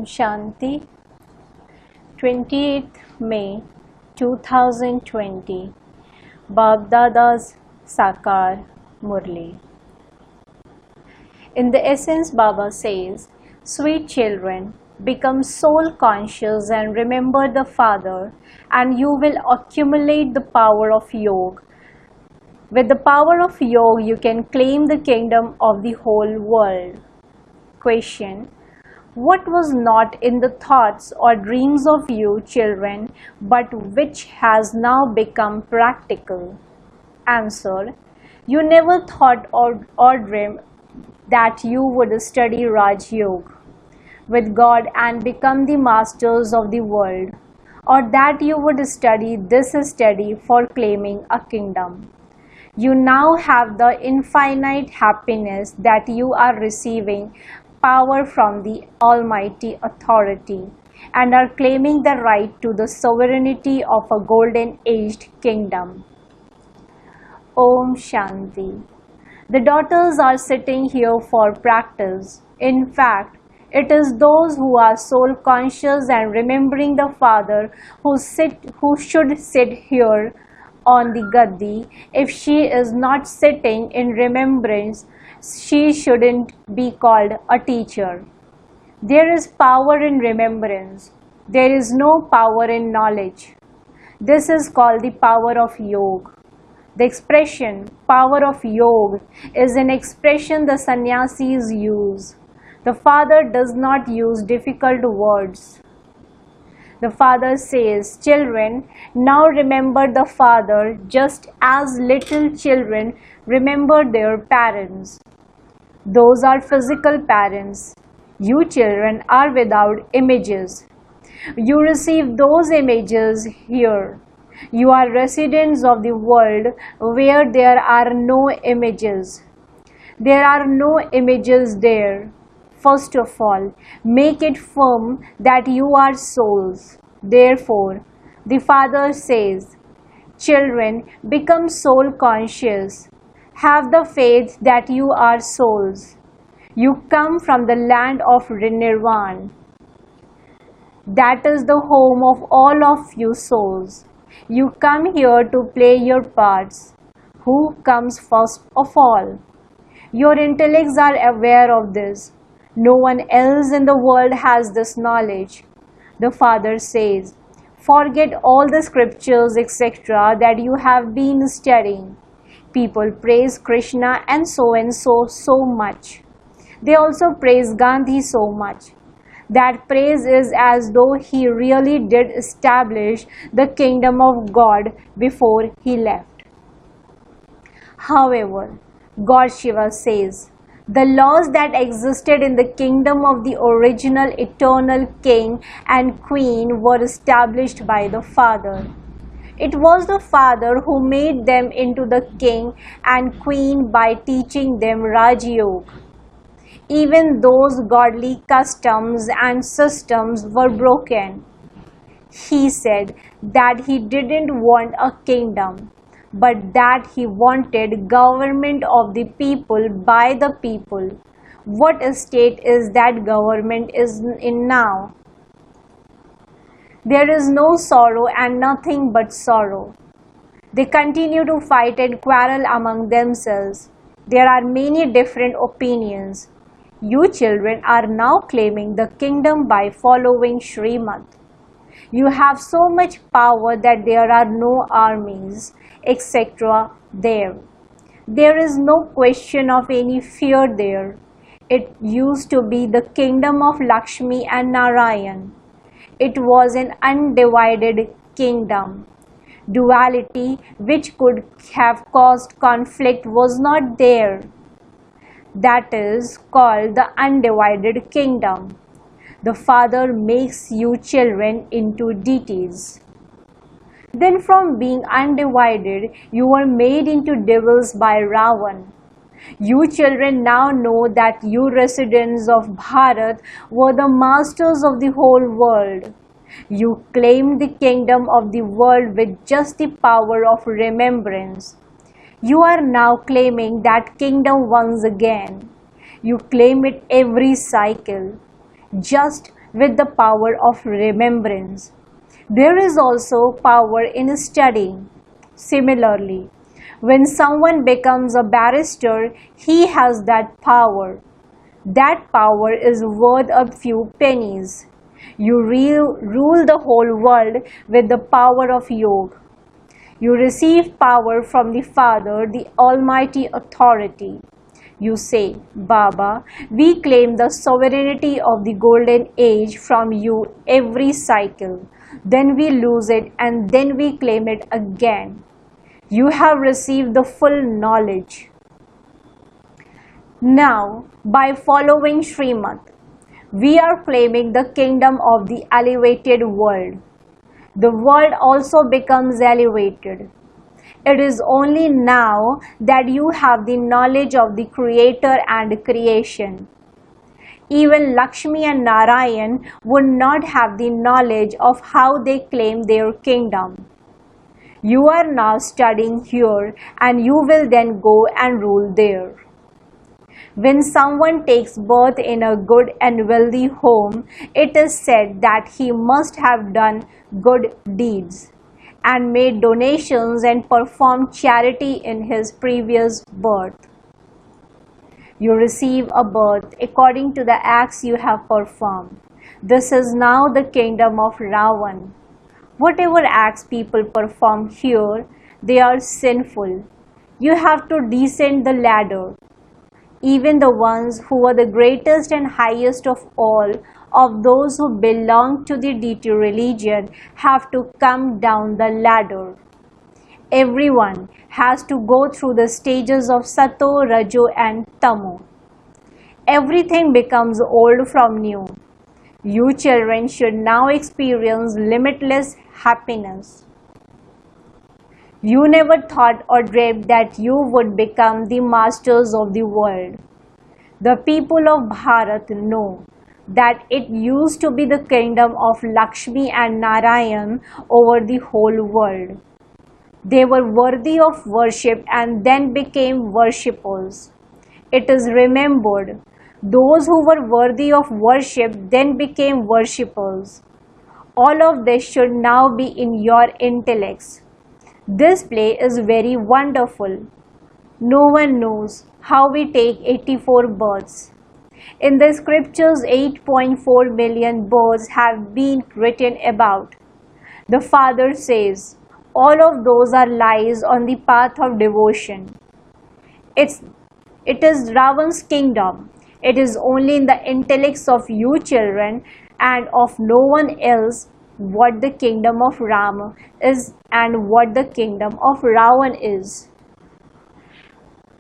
Shanti. 28th May 2020. Babdada's Sakar Murli. In the essence, Baba says, sweet children, become soul conscious and remember the Father, and you will accumulate the power of yoga. With the power of yoga, you can claim the kingdom of the whole world. Question: what was not in the thoughts or dreams of you children, but which has now become practical? Answer: you never thought or dreamed that you would study Raj Yoga with God and become the masters of the world, or that you would study this study for claiming a kingdom. You now have the infinite happiness that you are receiving power from the Almighty Authority and are claiming the right to the sovereignty of a golden-aged kingdom. Om Shanti. The daughters are sitting here for practice. In fact, it is those who are soul conscious and remembering the Father who should sit here on the Gaddi. If she is not sitting in remembrance, she shouldn't be called a teacher. There is power in remembrance. There is no power in knowledge. This is called the power of yoga. The expression power of yoga is an expression the sannyasis use. The Father does not use difficult words. The Father says, children, now remember the Father just as little children remember their parents. Those are physical parents. You children are without images. You receive those images here. You are residents of the world where there are no images. There are no images there. First of all, make it firm that you are souls. Therefore, the Father says, children, become soul conscious. Have the faith that you are souls. You come from the land of Nirvana. That is the home of all of you souls. You come here to play your parts. Who comes first of all? Your intellects are aware of this. No one else in the world has this knowledge. The Father says, forget all the scriptures etc. that you have been studying. People praise Krishna and so much. They also praise Gandhi so much. That praise is as though he really did establish the kingdom of God before he left. However, God Shiva says, the laws that existed in the kingdom of the original eternal king and queen were established by the Father. It was the Father who made them into the king and queen by teaching them Raj Yoga. Even those godly customs and systems were broken. He said that he didn't want a kingdom, but that he wanted government of the people by the people. What state is that government is in now? There is no sorrow and nothing but sorrow. They continue to fight and quarrel among themselves. There are many different opinions. You children are now claiming the kingdom by following Srimad. You have so much power that there are no armies, etc. there. There is no question of any fear there. It used to be the kingdom of Lakshmi and Narayan. It was an undivided kingdom. Duality, which could have caused conflict, was not there. That is called the undivided kingdom. The Father makes you children into deities. Then from being undivided, you were made into devils by Ravan. You children now know that you residents of Bharat were the masters of the whole world. You claimed the kingdom of the world with just the power of remembrance. You are now claiming that kingdom once again. You claim it every cycle. Just with the power of remembrance. There is also power in studying. Similarly, when someone becomes a barrister, he has that power. That power is worth a few pennies. You rule the whole world with the power of yoga. You receive power from the Father, the Almighty Authority. You say, Baba, we claim the sovereignty of the golden age from you every cycle. Then we lose it and then we claim it again. You have received the full knowledge. Now, by following Srimad, we are claiming the kingdom of the elevated world. The world also becomes elevated. It is only now that you have the knowledge of the Creator and creation. Even Lakshmi and Narayan would not have the knowledge of how they claim their kingdom. You are now studying here and you will then go and rule there. When someone takes birth in a good and wealthy home, it is said that he must have done good deeds and made donations and performed charity in his previous birth. You receive a birth according to the acts you have performed. This is now the kingdom of Ravan. Whatever acts people perform here, they are sinful. You have to descend the ladder. Even the ones who are the greatest and highest of all, of those who belong to the deity religion, have to come down the ladder. Everyone has to go through the stages of Sato, Rajo and Tamo. Everything becomes old from new. You children should now experience limitless happiness. You never thought or dreamed that you would become the masters of the world. The people of Bharat know that it used to be the kingdom of Lakshmi and Narayan over the whole world. They were worthy of worship and then became worshippers. It is remembered, those who were worthy of worship then became worshippers. All of this should now be in your intellects. This play is very wonderful. No one knows how we take 84 births. In the scriptures, 8.4 million births have been written about. The Father says, all of those are lies on the path of devotion. It is Ravan's kingdom. It is only in the intellects of you children and of no one else what the kingdom of Rama is and what the kingdom of Ravan is.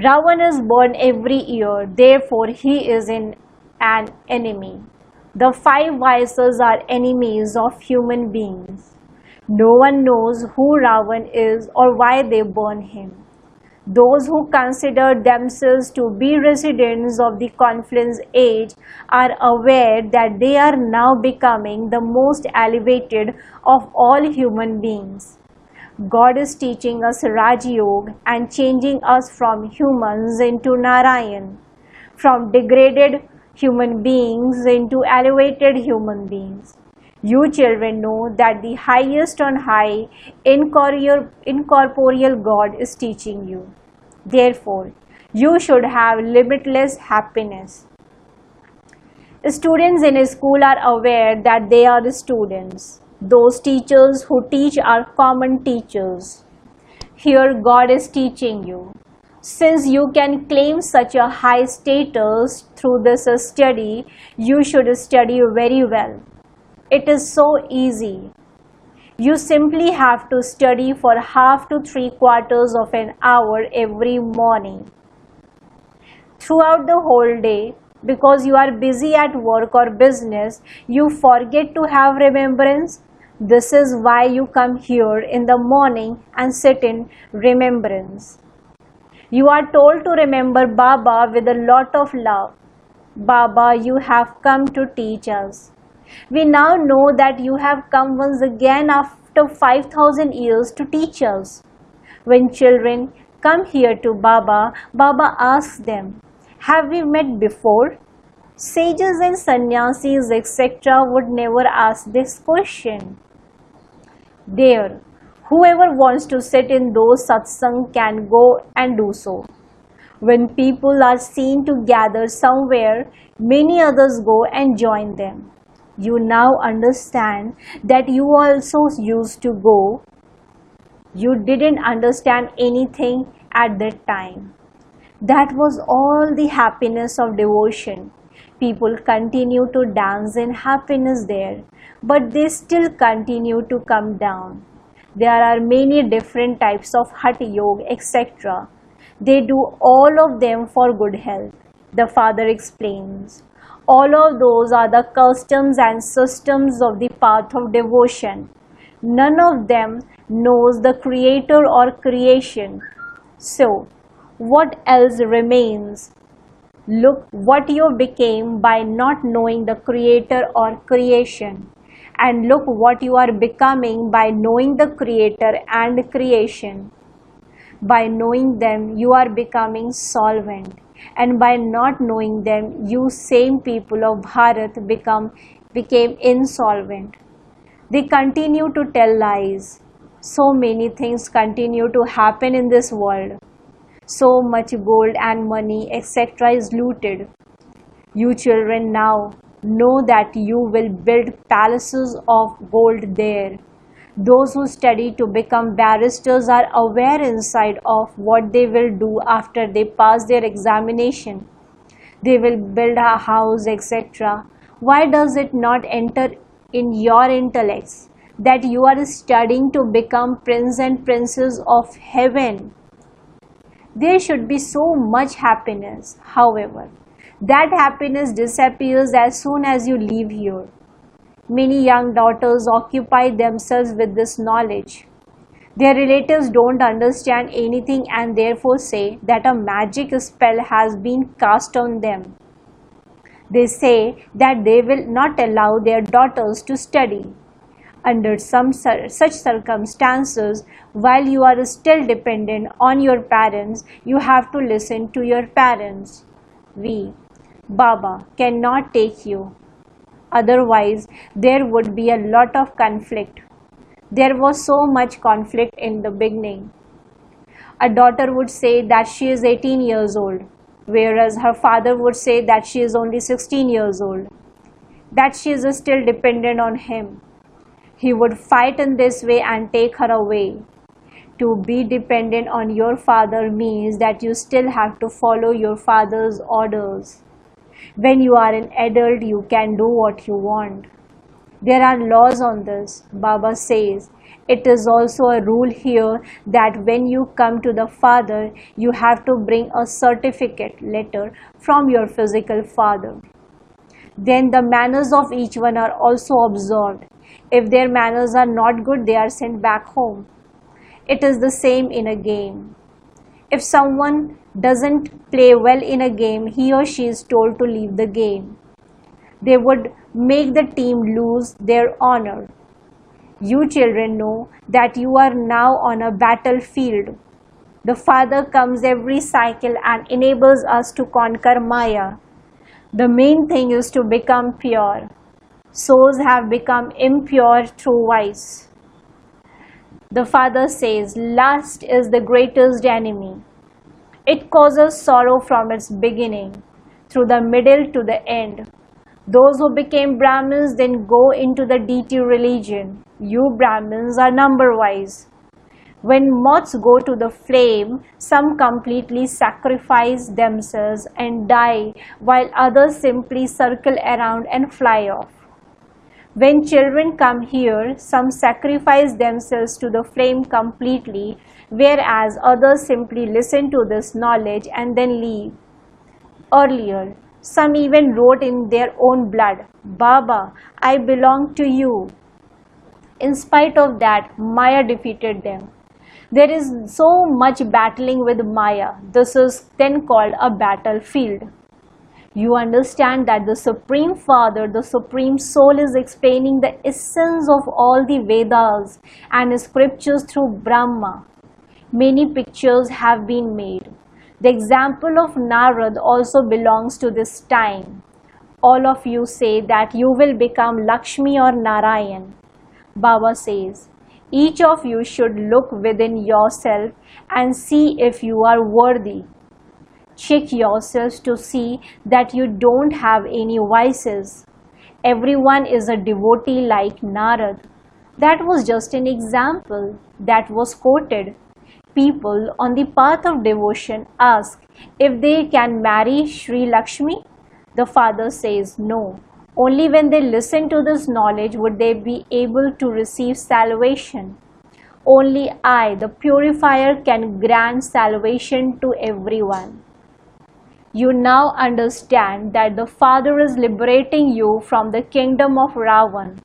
Ravan is born every year, therefore he is an enemy. The five vices are enemies of human beings. No one knows who Ravan is or why they burn him. Those who consider themselves to be residents of the confluence age are aware that they are now becoming the most elevated of all human beings. God is teaching us Raj Yoga and changing us from humans into Narayan, from degraded human beings into elevated human beings. You children know that the highest on high, incorporeal God is teaching you. Therefore, you should have limitless happiness. Students in a school are aware that they are students. Those teachers who teach are common teachers. Here God is teaching you. Since you can claim such a high status through this study, you should study very well. It is so easy. You simply have to study for half to 3/4 of an hour every morning. Throughout the whole day, because you are busy at work or business, you forget to have remembrance. This is why you come here in the morning and sit in remembrance. You are told to remember Baba with a lot of love. Baba, you have come to teach us. We now know that you have come once again after 5,000 years to teach us. When children come here to Baba, Baba asks them, have we met before? Sages and sannyasis, etc., would never ask this question. There, whoever wants to sit in those satsang can go and do so. When people are seen to gather somewhere, many others go and join them. You now understand that you also used to go. You didn't understand anything at that time. That was all the happiness of devotion. People continue to dance in happiness there, but they still continue to come down. There are many different types of Hatha Yoga, etc. They do all of them for good health. The Father explains. All of those are the customs and systems of the path of devotion. None of them knows the Creator or creation. So, what else remains? Look what you became by not knowing the Creator or creation. And look what you are becoming by knowing the Creator and creation. By knowing them, you are becoming solvent. And by not knowing them, you same people of Bharat became insolvent. They continue to tell lies. So many things continue to happen in this world. So much gold and money, etc. is looted. You children now know that you will build palaces of gold there. Those who study to become barristers are aware inside of what they will do after they pass their examination. They will build a house, etc. Why does it not enter in your intellects that you are studying to become prince and princess of heaven? There should be so much happiness. However, that happiness disappears as soon as you leave here. Many young daughters occupy themselves with this knowledge. Their relatives don't understand anything and therefore say that a magic spell has been cast on them. They say that they will not allow their daughters to study. Under some such circumstances, while you are still dependent on your parents, you have to listen to your parents. We, Baba, cannot take you. Otherwise, there would be a lot of conflict. There was so much conflict in the beginning. A daughter would say that she is 18 years old, whereas her father would say that she is only 16 years old, that she is still dependent on him. He would fight in this way and take her away. To be dependent on your father means that you still have to follow your father's orders. When you are an adult, you can do what you want. There are laws on this. Baba says, it is also a rule here that when you come to the father, you have to bring a certificate letter from your physical father. Then the manners of each one are also observed. If their manners are not good, they are sent back home. It is the same in a game. If someone doesn't play well in a game, he or she is told to leave the game. They would make the team lose their honor. You children know that you are now on a battlefield. The Father comes every cycle and enables us to conquer Maya. The main thing is to become pure. Souls have become impure through vice. The Father says, lust is the greatest enemy. It causes sorrow from its beginning, through the middle to the end. Those who became Brahmins then go into the deity religion. You Brahmins are number-wise. When moths go to the flame, some completely sacrifice themselves and die, while others simply circle around and fly off. When children come here, some sacrifice themselves to the flame completely, whereas others simply listen to this knowledge and then leave. Earlier, some even wrote in their own blood, Baba, I belong to you. In spite of that, Maya defeated them. There is so much battling with Maya. This is then called a battlefield. You understand that the Supreme Father, the Supreme Soul, is explaining the essence of all the Vedas and scriptures through Brahma. Many pictures have been made. The example of Narad also belongs to this time. All of you say that you will become Lakshmi or Narayan. Baba says, each of you should look within yourself and see if you are worthy. Check yourselves to see that you don't have any vices. Everyone is a devotee like Narad. That was just an example that was quoted. People on the path of devotion ask if they can marry Sri Lakshmi. The father says no. Only when they listen to this knowledge would they be able to receive salvation. Only I, the purifier, can grant salvation to everyone. You now understand that the Father is liberating you from the kingdom of Ravan.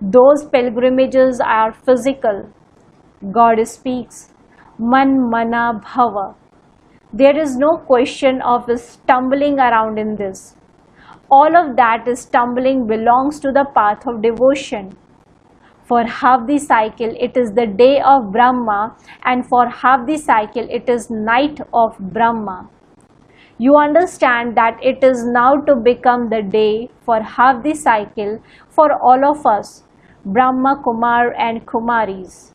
Those pilgrimages are physical. God speaks, Man Mana Bhava. There is no question of stumbling around in this. All of that is stumbling belongs to the path of devotion. For half the cycle it is the day of Brahma, and for half the cycle it is night of Brahma. You understand that it is now to become the day for half the cycle for all of us, Brahma Kumar and Kumaris.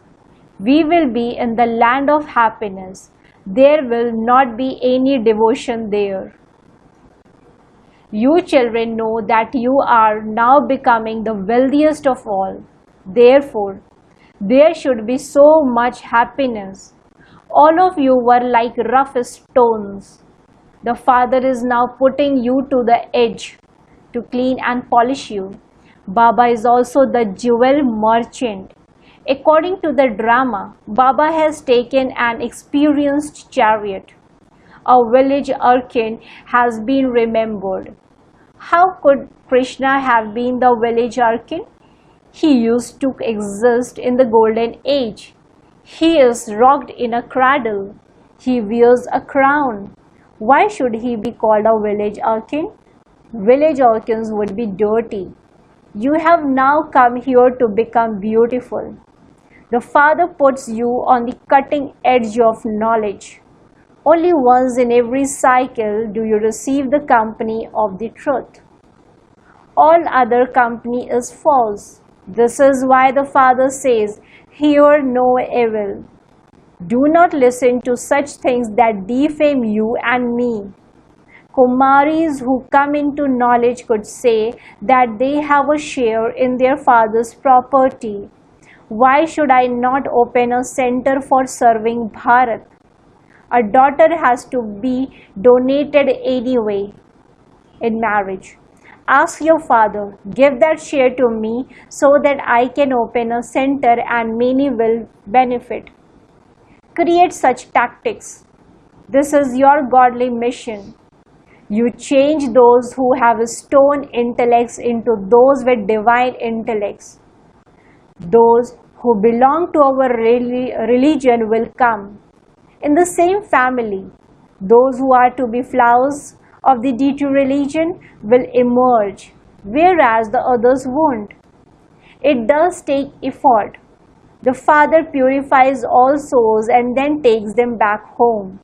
We will be in the land of happiness. There will not be any devotion there. You children know that you are now becoming the wealthiest of all. Therefore, there should be so much happiness. All of you were like rough stones. The Father is now putting you to the edge to clean and polish you. Baba is also the jewel merchant. According to the drama, Baba has taken an experienced chariot. A village urchin has been remembered. How could Krishna have been the village urchin? He used to exist in the golden age. He is rocked in a cradle. He wears a crown. Why should he be called a village urchin? Village urchins would be dirty. You have now come here to become beautiful. The Father puts you on the cutting edge of knowledge. Only once in every cycle do you receive the company of the truth. All other company is false. This is why the Father says, hear no evil. Do not listen to such things that defame you and me. Kumaris who come into knowledge could say that they have a share in their father's property. Why should I not open a center for serving Bharat? A daughter has to be donated anyway in marriage. Ask your father, give that share to me so that I can open a center and many will benefit. Create such tactics. This is your godly mission. You change those who have stone intellects into those with divine intellects. Those who belong to our religion will come. In the same family, those who are to be flowers of the deity religion will emerge, whereas the others won't. It does take effort. The Father purifies all souls and then takes them back home.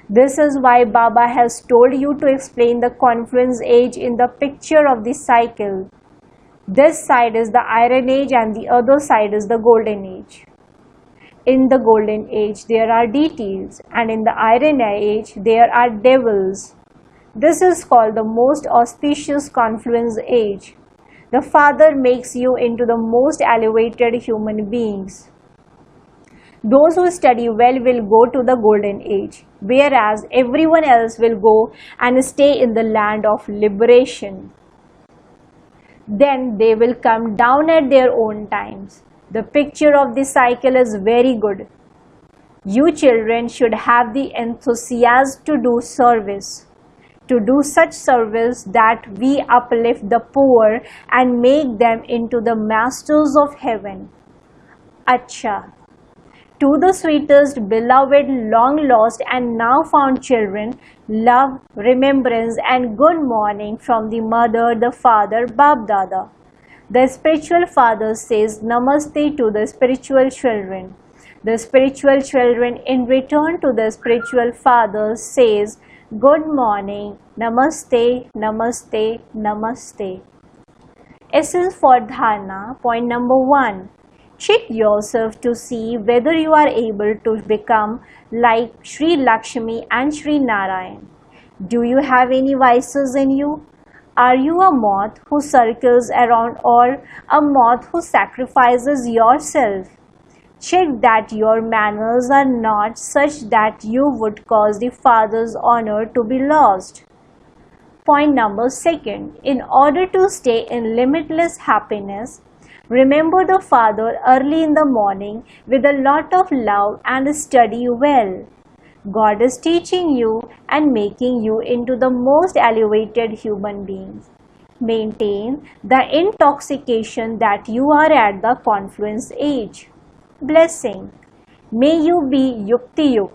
This is why Baba has told you to explain the confluence age in the picture of the cycle. This side is the Iron Age and the other side is the Golden Age. In the Golden Age there are deities, and in the Iron Age there are devils. This is called the most auspicious confluence age. The Father makes you into the most elevated human beings. Those who study well will go to the Golden Age, whereas everyone else will go and stay in the land of liberation. Then they will come down at their own times. The picture of the cycle is very good. You children should have the enthusiasm to do service. To do such service that we uplift the poor and make them into the masters of heaven. Acha. To the sweetest, beloved, long lost and now found children, love, remembrance and good morning from the mother, the father, Bab Dada. The spiritual father says Namaste to the spiritual children. The spiritual children in return to the spiritual father says Good morning. Namaste, namaste, namaste. S is for dharana. Point number 1. Check yourself to see whether you are able to become like Sri Lakshmi and Sri Narayan. Do you have any vices in you? Are you a moth who circles around or a moth who sacrifices yourself? Check that your manners are not such that you would cause the Father's honor to be lost. Point number 2. In order to stay in limitless happiness, remember the Father early in the morning with a lot of love and study well. God is teaching you and making you into the most elevated human beings. Maintain the intoxication that you are at the confluence age. Blessing. May you be Yukti Yukt,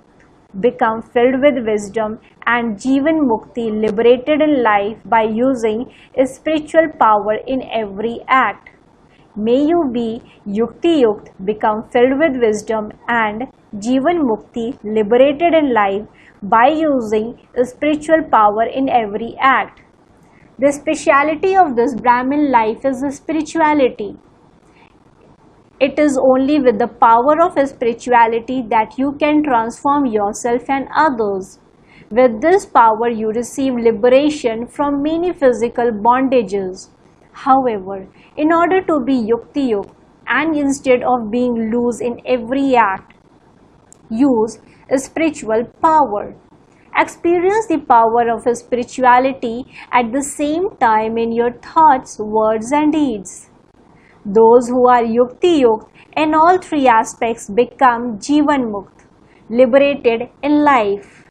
become filled with wisdom and Jivan Mukti, liberated in life by using spiritual power in every act. May you be Yukti Yukt, become filled with wisdom and Jivan Mukti, liberated in life by using spiritual power in every act. The speciality of this Brahmin life is spirituality. It is only with the power of spirituality that you can transform yourself and others. With this power, you receive liberation from many physical bondages. However, in order to be Yukti Yukt and instead of being loose in every act, use spiritual power. Experience the power of spirituality at the same time in your thoughts, words and deeds. Those who are Yukti Yukt in all three aspects become Jivan Mukt, liberated in life.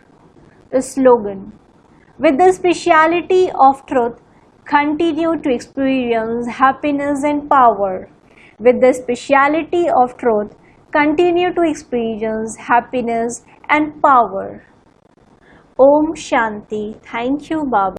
The slogan: with the speciality of truth, continue to experience happiness and power. With the speciality of truth, continue to experience happiness and power. Om Shanti. Thank you, Baba.